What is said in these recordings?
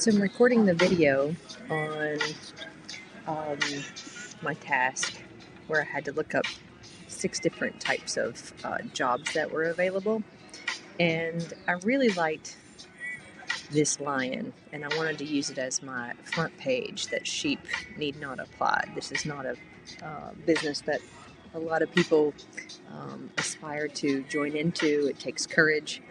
So I'm recording the video on um, my task where I had to look up 6 different types of jobs that were available. And I really liked this lion, and I wanted to use it as my front page, that sheep need not apply. This is not a business that a lot of people aspire to join into. It takes courage.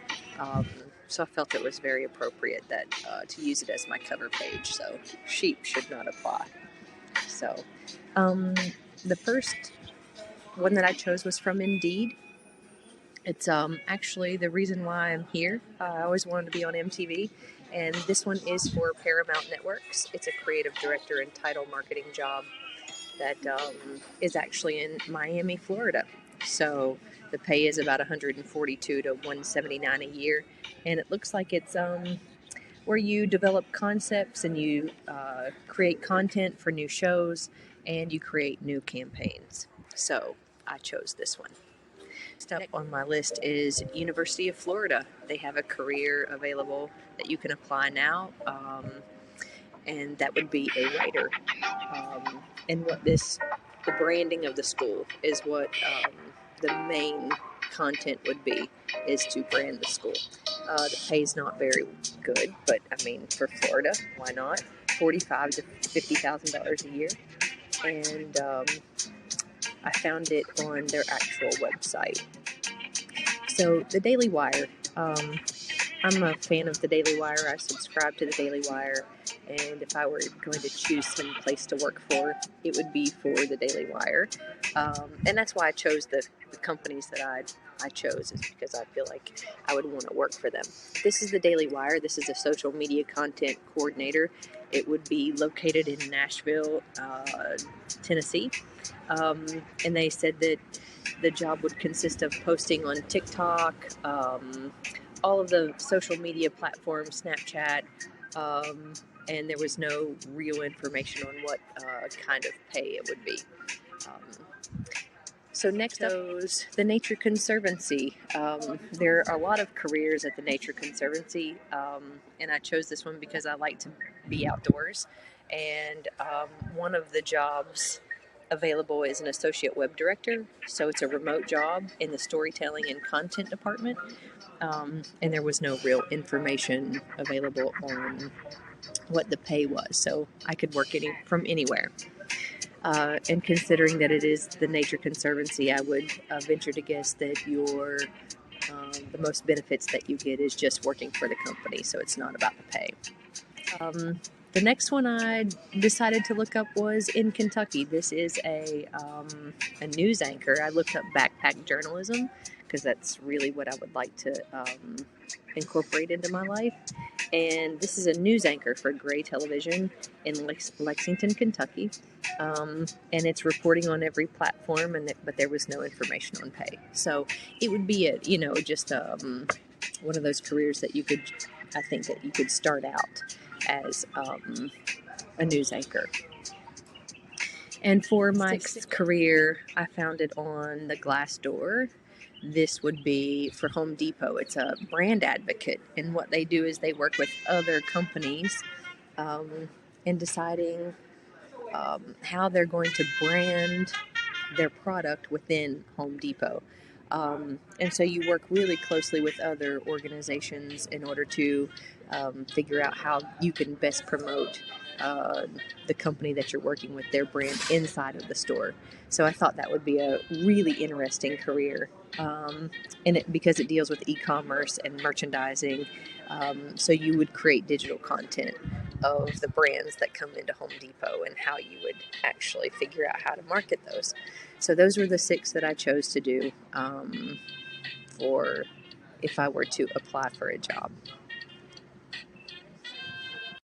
So I felt it was very appropriate that to use it as my cover page. So sheep should not apply. So the first one that I chose was from Indeed. It's actually the reason why I'm here. I always wanted to be on MTV, and this one is for Paramount Networks. It's a creative director and title marketing job that is actually in Miami, Florida. So the pay is about $142 to $179 a year, and it looks like it's where you develop concepts and you create content for new shows and you create new campaigns. So I chose this one. Next up on my list is University of Florida. They have a career available that you can apply now, and that would be a writer. And the branding of the school is what the main content would be, is to brand the school. The pay's not very good, but I mean, for Florida, why not? $45,000 to $50,000 a year, and I found it on their actual website. So the Daily Wire. I'm a fan of the Daily Wire. I subscribe to the Daily Wire, and if I were going to choose some place to work for, it would be for the Daily Wire. And that's why I chose the companies that I chose, is because I feel like I would want to work for them. This is the Daily Wire. This is a social media content coordinator. It would be located in Nashville, Tennessee. And they said that the job would consist of posting on TikTok, all of the social media platforms, Snapchat, and there was no real information on what kind of pay it would be. So next up is the Nature Conservancy. There are a lot of careers at the Nature Conservancy, and I chose this one because I like to be outdoors. And one of the jobs available is an associate web director. So it's a remote job in the storytelling and content department. And there was no real information available on what the pay was. So I could work from anywhere. And considering that it is the Nature Conservancy, I would venture to guess that the most benefits that you get is just working for the company, so it's not about the pay. The next one I decided to look up was in Kentucky. This is a news anchor. I looked up backpack journalism because that's really what I would like to incorporate into my life. And this is a news anchor for Gray Television in Lexington, Kentucky. And it's reporting on every platform, but there was no information on pay. So it would be just one of those careers that you could start out as a news anchor. And for my career, I found it on the Glassdoor. This would be for Home Depot. It's a brand advocate, and what they do is they work with other companies in deciding how they're going to brand their product within Home Depot. And so you work really closely with other organizations in order to figure out how you can best promote the company that you're working with, their brand inside of the store. So I thought that would be a really interesting career, because it deals with e-commerce and merchandising. So you would create digital content of the brands that come into Home Depot and how you would actually figure out how to market those. So those were the 6 that I chose to do for if I were to apply for a job.